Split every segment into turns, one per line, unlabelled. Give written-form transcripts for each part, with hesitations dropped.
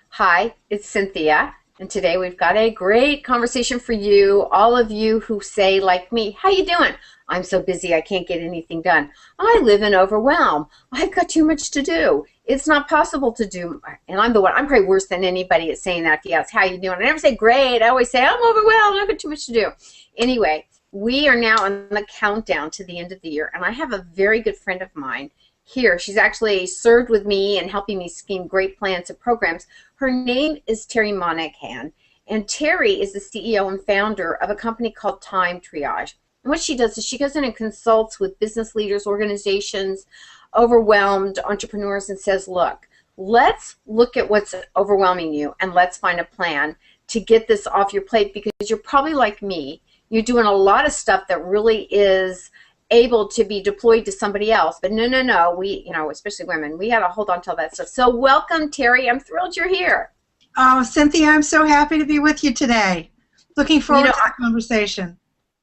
Hi, it's Cynthia, and today we've got a great conversation for you, all of you who say, like me, how you doing? I'm so busy I can't get anything done. I live in overwhelm. I've got too much to do. It's not possible to do, and I'm the one, I'm probably worse than anybody at saying that if you ask, how you doing? I never say great. I always say, I'm overwhelmed. I've got too much to do. Anyway, we are now on the countdown to the end of the year, and I have a very good friend of mine here. She's actually served with me and helping me scheme great plans and programs. Her name is Terry Monaghan, and Terry is the CEO and founder of a company called Triage. And what she does is she goes in and consults with business leaders, organizations, overwhelmed entrepreneurs, and says, look, let's look at what's overwhelming you and let's find a plan to get this off your plate, because you're probably like me. You're doing a lot of stuff that really is able to be deployed to somebody else. But no, we, especially women, we got to hold on to all that stuff. So welcome, Terry. I'm thrilled you're here.
Oh, Cynthia, I'm so happy to be with you today. Looking forward to the conversation.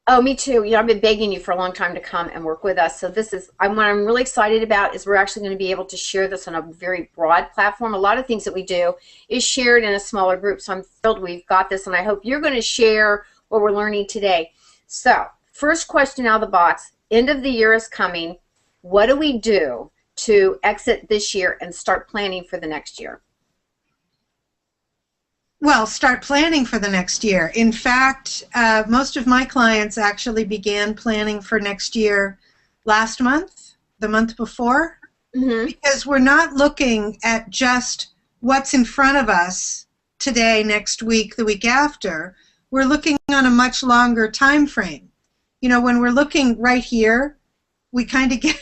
Oh, me too. I've been begging you for a long time to come and work with us. So this is, what I'm really excited about is we're actually going to be able to share this on a very broad platform. A lot of things that we do is shared in a smaller group. So I'm thrilled we've got this, and I hope you're going to share what we're learning today. So first question out of the box. End of the year is coming. What do we do to exit this year and start planning for the next year?
Well, start planning for the next year. In fact, most of my clients actually began planning for next year last month, the month before, because we're not looking at just what's in front of us today, next week, the week after. We're looking on a much longer time frame. When we're looking right here, we kind of get,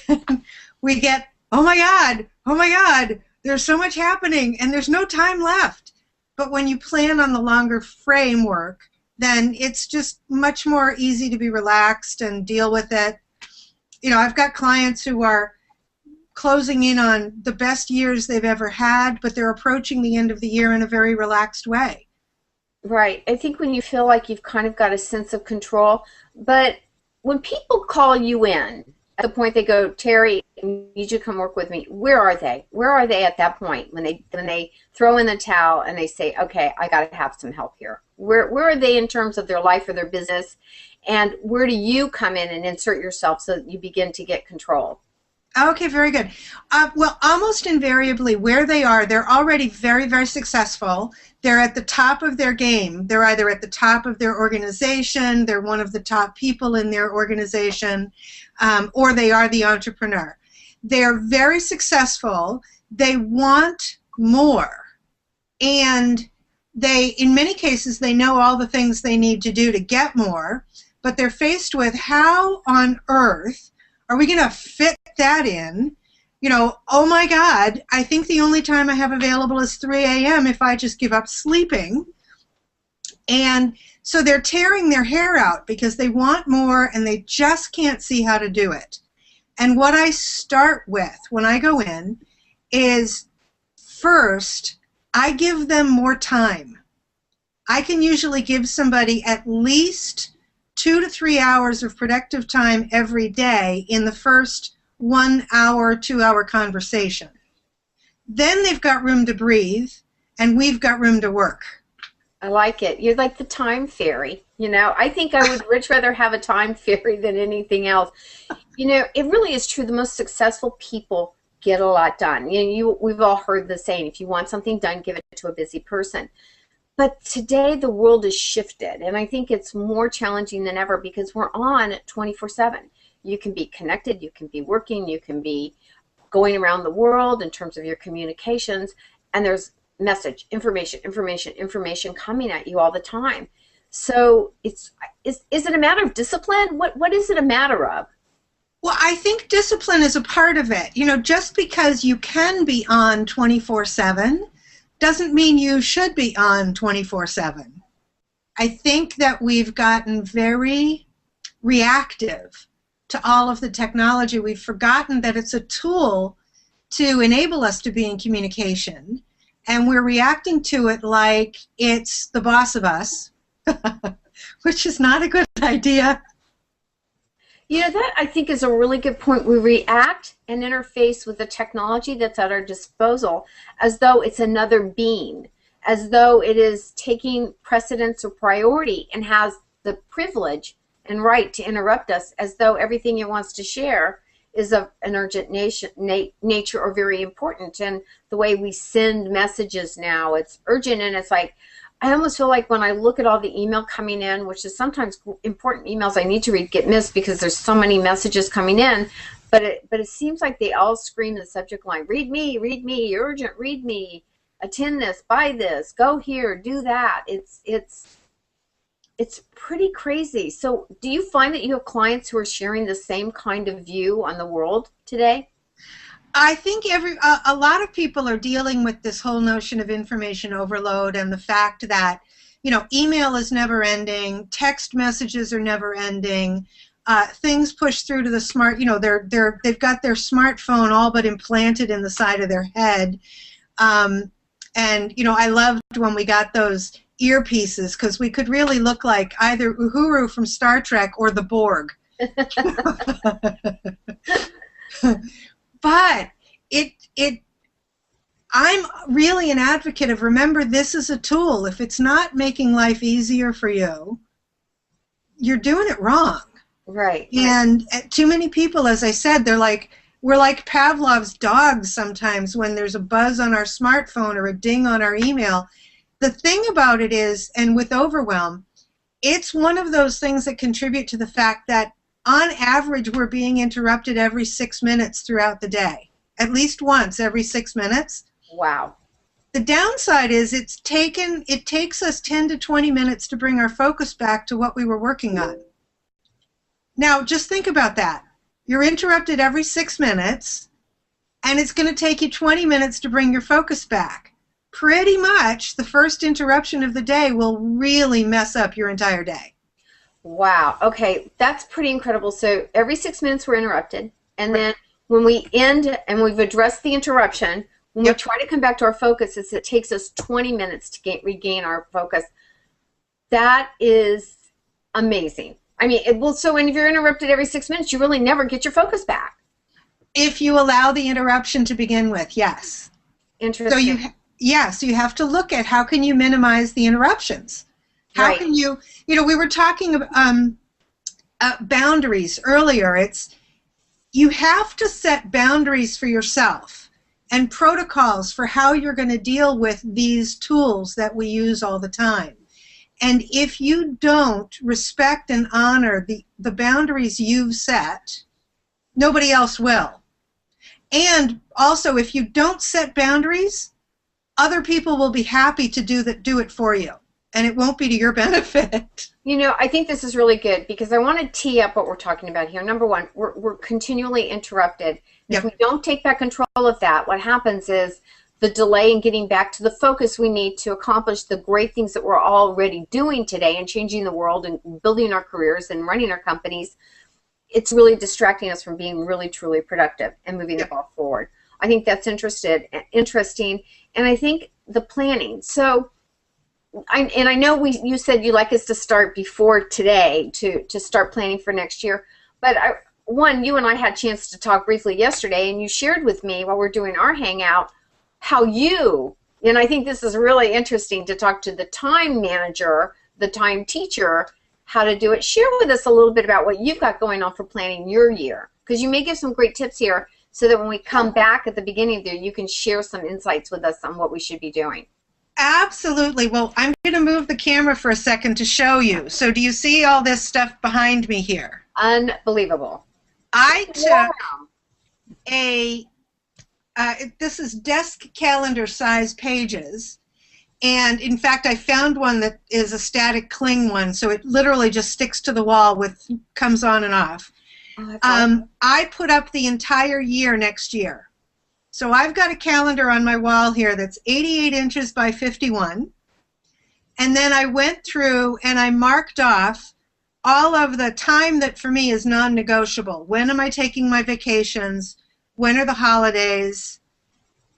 oh my God, there's so much happening and there's no time left. But when you plan on the longer framework, then it's just much more easy to be relaxed and deal with it. I've got clients who are closing in on the best years they've ever had, but they're approaching the end of the year in a very relaxed way.
Right. I think when you feel like you've kind of got a sense of control, but when people call you in, at the point they go, Terry, I need you to come work with me, where are they? Where are they at that point when they throw in the towel and they say, okay, I got to have some help here? Where are they in terms of their life or their business? And where do you come in and insert yourself so that you begin to get control?
Okay, very good. Well, almost invariably where they are, they're already very, very successful. They're at the top of their game. They're either at the top of their organization, they're one of the top people in their organization, or they are the entrepreneur. They're very successful. They want more. And in many cases, they know all the things they need to do to get more, but they're faced with, how on earth are we going to fit that in? Oh my God, I think the only time I have available is 3 a.m. if I just give up sleeping. And so they're tearing their hair out because they want more and they just can't see how to do it. And what I start with when I go in is, first, I give them more time. I can usually give somebody at least 2 to 3 hours of productive time every day in the first 1 hour, 2 hour conversation. Then they've got room to breathe, and we've got room to work.
I like it. You're like the time fairy. I think I would much rather have a time fairy than anything else. It really is true. The most successful people get a lot done. We've all heard the saying, if you want something done, give it to a busy person. But today the world is shifted, and I think it's more challenging than ever because we're on 24/7. You can be connected, you can be working, you can be going around the world in terms of your communications, and there's message, information coming at you all the time. So is it a matter of discipline? What is it a matter of?
Well, I think discipline is a part of it. Just because you can be on 24/7 doesn't mean you should be on 24/7. I think that we've gotten very reactive to all of the technology. We've forgotten that it's a tool to enable us to be in communication, and we're reacting to it like it's the boss of us, which is not a good idea.
That I think is a really good point. We react and interface with the technology that's at our disposal as though it's another being. as though it is taking precedence or priority and has the privilege and right to interrupt us, as though everything it wants to share is of an urgent nature or very important. And the way we send messages now, it's urgent, and it's like, I almost feel like when I look at all the email coming in, which is sometimes important emails I need to read get missed because there's so many messages coming in, but it seems like they all scream the subject line, read me, urgent, read me, attend this, buy this, go here, do that. It's pretty crazy. So do you find that you have clients who are sharing the same kind of view on the world today?
I think a lot of people are dealing with this whole notion of information overload and the fact that, email is never ending, text messages are never ending, things push through to the smart, they've got their smartphone all but implanted in the side of their head. And, I loved when we got those earpieces because we could really look like either Uhuru from Star Trek or the Borg. But I'm really an advocate of, remember, this is a tool. If it's not making life easier for you, you're doing it wrong.
Right.
And too many people, as I said, we're like Pavlov's dogs sometimes when there's a buzz on our smartphone or a ding on our email. The thing about it is, and with overwhelm, it's one of those things that contribute to the fact that on average we're being interrupted every 6 minutes throughout the day. At least once every 6 minutes.
Wow.
The downside is it takes us 10 to 20 minutes to bring our focus back to what we were working on. Now, just think about that. You're interrupted every 6 minutes, and it's going to take you 20 minutes to bring your focus back. Pretty much the first interruption of the day will really mess up your entire day.
Wow. Okay, that's pretty incredible. So every 6 minutes we're interrupted, and then when we end and we've addressed the interruption, when we try to come back to our focus, it takes us 20 minutes to regain our focus. That is amazing. I mean, so when you're interrupted every 6 minutes, you really never get your focus back.
If you allow the interruption to begin with, yes.
Interesting.
So you have to look at how can you minimize the interruptions. How can you, we were talking about boundaries earlier. You have to set boundaries for yourself and protocols for how you're going to deal with these tools that we use all the time. And if you don't respect and honor the boundaries you've set, nobody else will. And also, if you don't set boundaries, other people will be happy to do it for you. And it won't be to your benefit.
I think this is really good because I want to tee up what we're talking about here. Number one, we're continually interrupted. If we don't take back control of that, what happens is the delay in getting back to the focus we need to accomplish the great things that we're already doing today and changing the world and building our careers and running our companies. It's really distracting us from being really, truly productive and moving the ball forward. I think that's interesting. And I think the planning. So, I know you said you'd like us to start before today to start planning for next year. But you and I had a chance to talk briefly yesterday, and you shared with me while we're doing our hangout how and I think this is really interesting to talk to the time manager, the time teacher, how to do it. Share with us a little bit about what you've got going on for planning your year, because you may give some great tips here so that when we come back at the beginning of the year, you can share some insights with us on what we should be doing.
Absolutely. Well, I'm going to move the camera for a second to show you. So do you see all this stuff behind me here?
Unbelievable.
I took this is desk calendar size pages. And in fact, I found one that is a static cling one. So it literally just sticks to the wall comes on and off. Oh, awesome. I put up the entire year next year. So I've got a calendar on my wall here that's 88 inches by 51. And then I went through and I marked off all of the time that for me is non-negotiable. When am I taking my vacations? When are the holidays?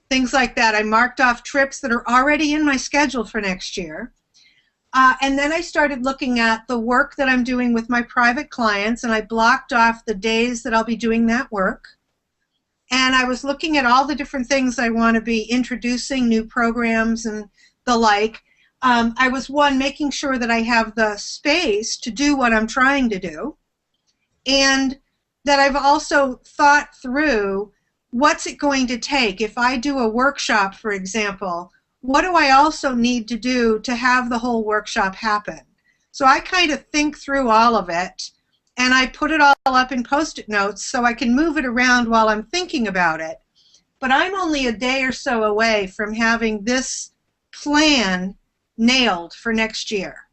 Things like that. I marked off trips that are already in my schedule for next year. And then I started looking at the work that I'm doing with my private clients, and I blocked off the days that I'll be doing that work. And I was looking at all the different things I want to be introducing, new programs and the like. I was, one, making sure that I have the space to do what I'm trying to do, and that I've also thought through what's it going to take. If I do a workshop, for example, what do I also need to do to have the whole workshop happen? So I kind of think through all of it, and I put it all up in Post-it notes so I can move it around while I'm thinking about it. But I'm only a day or so away from having this plan nailed for next year.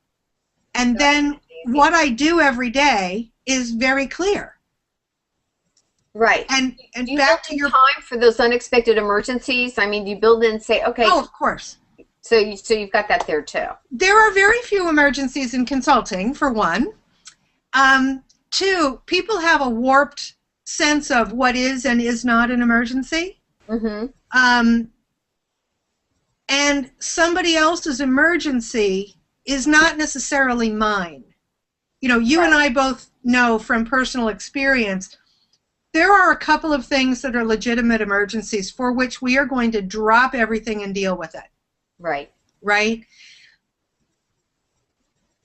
And then what I do every day is very clear.
Right.
And
you
back to your
time for those unexpected emergencies. I mean, you build in and say, okay.
Oh, of course.
So you've got that there too.
There are very few emergencies in consulting, for one. Two, people have a warped sense of what is and is not an emergency.
Mm-hmm.
And somebody else's emergency is not necessarily mine. You know, you and I both know from personal experience, there are a couple of things that are legitimate emergencies for which we are going to drop everything and deal with it.
Right.
Right?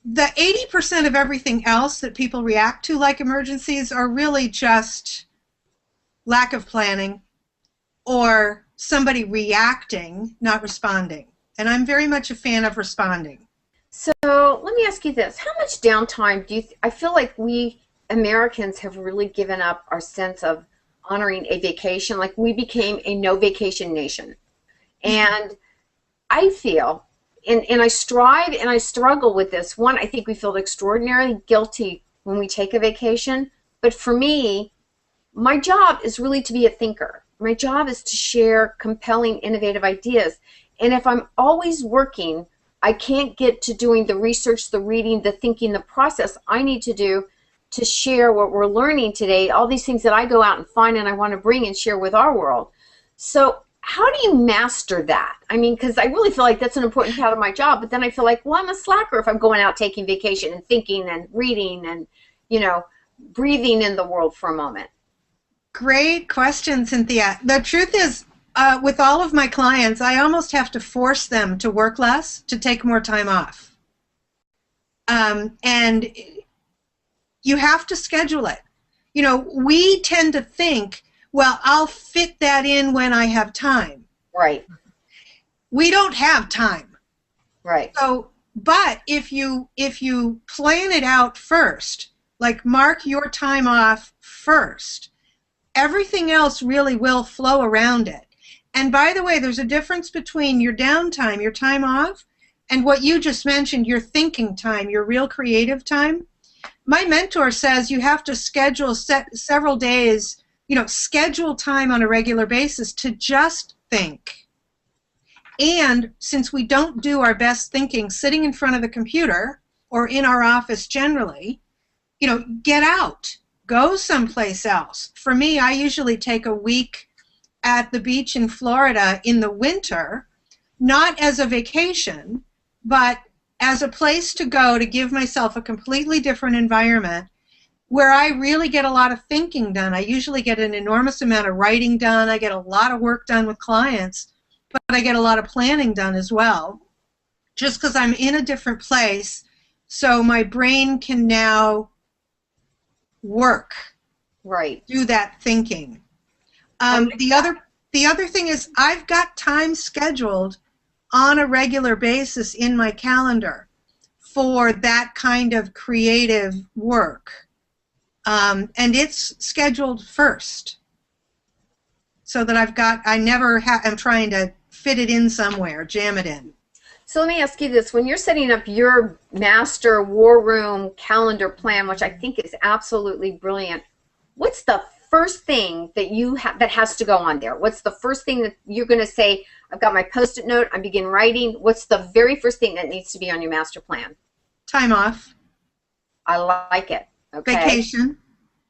The 80% of everything else that people react to like emergencies are really just lack of planning or somebody reacting, not responding. And I'm very much a fan of responding.
So let me ask you this. How much downtime do you, I feel like we Americans have really given up our sense of honoring a vacation. Like we became a no vacation nation. And I feel, and I strive and I struggle with this. One, I think we feel extraordinarily guilty when we take a vacation. But for me, my job is really to be a thinker. My job is to share compelling, innovative ideas. And if I'm always working, I can't get to doing the research, the reading, the thinking, the process I need to do to share what we're learning today, all these things that I go out and find and I want to bring and share with our world. So how do you master that? I mean, because I really feel like that's an important part of my job, but then I feel like, well, I'm a slacker if I'm going out taking vacation and thinking and reading and, you know, breathing in the world for a moment.
Great question, Cynthia. The truth is, with all of my clients, I almost have to force them to work less, to take more time off. And you have to schedule it. You know, we tend to think, well, I'll fit that in when I have time.
Right.
We don't have time.
Right.
So, but if you plan it out first, like mark your time off first, everything else really will flow around it. And by the way, there's a difference between your downtime, your time off, and what you just mentioned, your thinking time, your real creative time. My mentor says you have to schedule several days, you know, schedule time on a regular basis to just think. And since we don't do our best thinking sitting in front of the computer or in our office generally, you know, get out. Go someplace else. For me, I usually take a week at the beach in Florida in the winter, not as a vacation, but as a place to go to give myself a completely different environment where I really get a lot of thinking done. I usually get an enormous amount of writing done. I get a lot of work done with clients, but I get a lot of planning done as well, just because I'm in a different place, so my brain can now work,
right,
do that thinking. The other thing is I've got time scheduled on a regular basis in my calendar for that kind of creative work, and it's scheduled first, so that I'm trying to fit it in somewhere, jam it in.
So let me ask you this. When you're setting up your master war room calendar plan, which I think is absolutely brilliant, what's the first thing that that has to go on there? What's the first thing that you're going to say, I've got my Post-it note, I begin writing. What's the very first thing that needs to be on your master plan?
Time off.
I like it. Okay.
Vacation.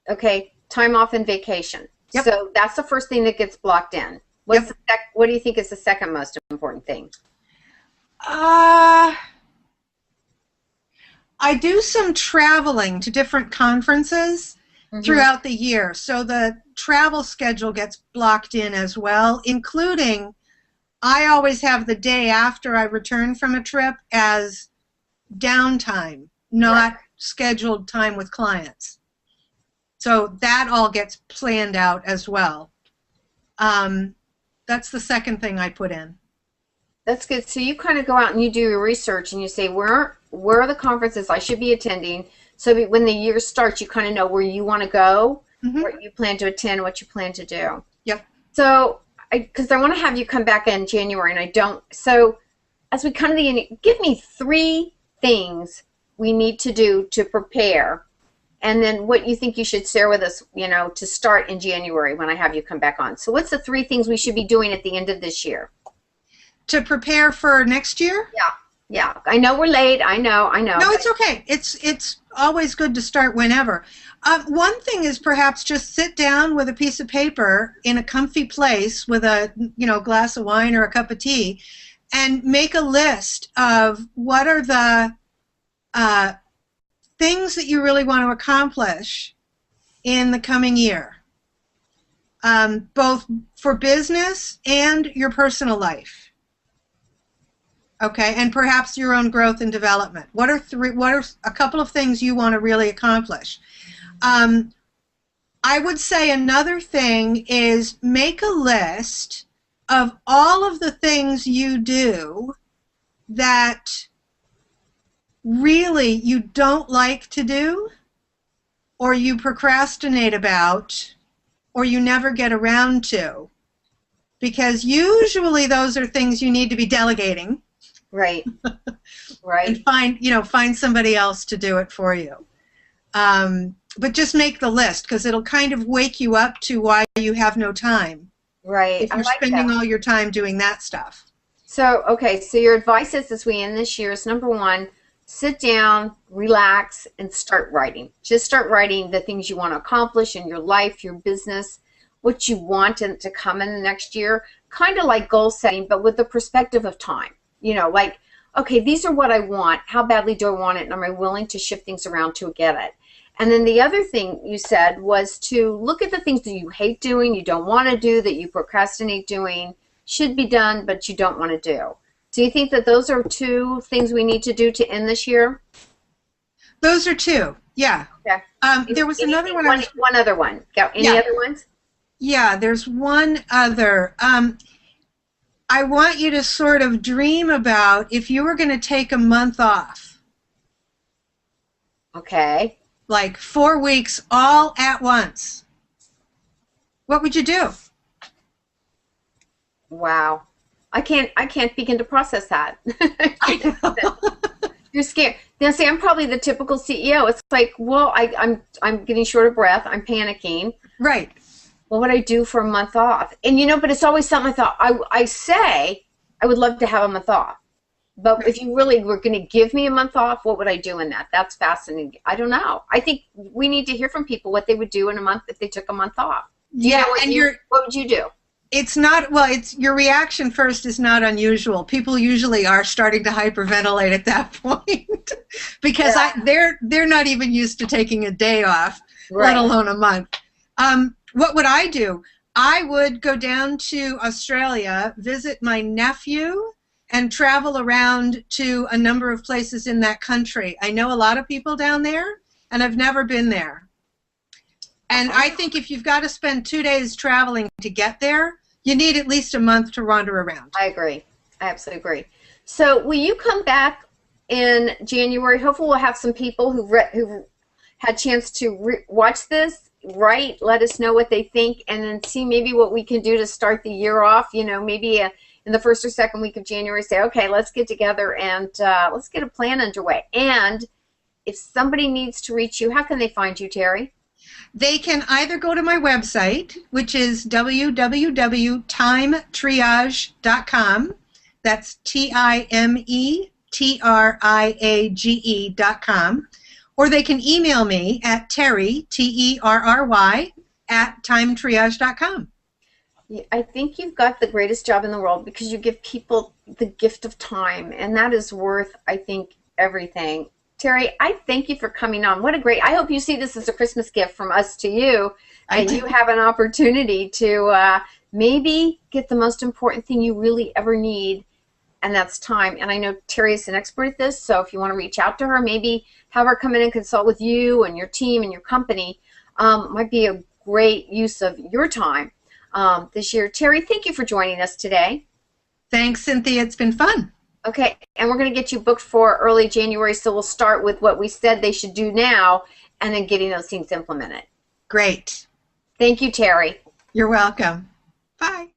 Okay. Time off and vacation.
Yep.
So that's the first thing that gets blocked in. What do you think is the second most important thing?
I do some traveling to different conferences throughout the year, so the travel schedule gets blocked in as well, including I always have the day after I return from a trip as downtime, not
Right.
scheduled time with clients. So that all gets planned out as well. That's the second thing I put in.
That's good. So you kind of go out and you do your research and you say, where are the conferences I should be attending? So that when the year starts, you kind of know where you want to go,
Mm-hmm.
where you plan to attend, what you plan to do.
Yep.
So, because I want to have you come back in January, and I don't. So, as we come to the end, give me 3 things we need to do to prepare, and then what you think you should share with us, to start in January when I have you come back on. So, what's the 3 things we should be doing at the end of this year?
To prepare for next year?
Yeah, yeah. I know we're late. I know.
No, it's okay. It's always good to start whenever. One thing is perhaps just sit down with a piece of paper in a comfy place with a glass of wine or a cup of tea, and make a list of what are the things that you really want to accomplish in the coming year, both for business and your personal life. Okay, and perhaps your own growth and development. What are a couple of things you want to really accomplish? I would say another thing is make a list of all of the things you do that really you don't like to do, or you procrastinate about, or you never get around to. Because usually those are things you need to be delegating.
Right. Right.
And find somebody else to do it for you. But just make the list, because it'll kind of wake you up to why you have no time.
Right.
If you're spending all your time doing that stuff.
So, okay, so your advice is, as we end this year, is number 1, sit down, relax, and start writing. Just start writing the things you want to accomplish in your life, your business, what you want to come in the next year. Kind of like goal setting, but with the perspective of time. Like, okay, these are what I want. How badly do I want it? And am I willing to shift things around to get it? And then the other thing you said was to look at the things that you hate doing, you don't want to do, that you procrastinate doing, should be done, but you don't want to do. Do you think that those are 2 things we need to do to end this year?
Those are 2, yeah.
Okay.
There was another one.
One other one. Any other ones?
Yeah, there's one other. I want you to sort of dream about if you were going to take a month off.
Okay.
Like 4 weeks all at once. What would you do?
Wow. I can't begin to process that.
I know.
You're scared. Now, see, I'm probably the typical CEO. It's like, well, I'm getting short of breath. I'm panicking.
Right.
What would I do for a month off? And but it's always something I thought. I say I would love to have a month off, but if you really were going to give me a month off, what would I do in that? That's fascinating. I don't know. I think we need to hear from people what they would do in a month if they took a month off. What would you do?
It's not, well, it's your reaction first is not unusual. People usually are starting to hyperventilate at that point because they're not even used to taking a day off, let alone a month. What would I do? I would go down to Australia, visit my nephew, and travel around to a number of places in that country. I know a lot of people down there, and I've never been there. And I think if you've got to spend 2 days traveling to get there, you need at least a month to wander around.
I agree. I absolutely agree. So will you come back in January? Hopefully we'll have some people who had a chance to watch this, let us know what they think, and then see maybe what we can do to start the year off. Maybe in the first or second week of January, say, okay, let's get together and let's get a plan underway. And if somebody needs to reach you, how can they find you, Terry?
They can either go to my website, which is www.timetriage.com. That's TIMETRIAGE.com. Or they can email me at Terry, TERRY, @timetriage.com.
I think you've got the greatest job in the world because you give people the gift of time, and that is worth, I think, everything. Terry, I thank you for coming on. I hope you see this as a Christmas gift from us to you, and you have an opportunity to maybe get the most important thing you really ever need, and that's time. And I know Terry is an expert at this, so if you want to reach out to her, maybe have her come in and consult with you and your team and your company. Might be a great use of your time this year. Terry, thank you for joining us today.
Thanks, Cynthia. It's been fun.
Okay, and we're going to get you booked for early January, so we'll start with what we said they should do now and then getting those things implemented.
Great.
Thank you, Terry.
You're welcome. Bye.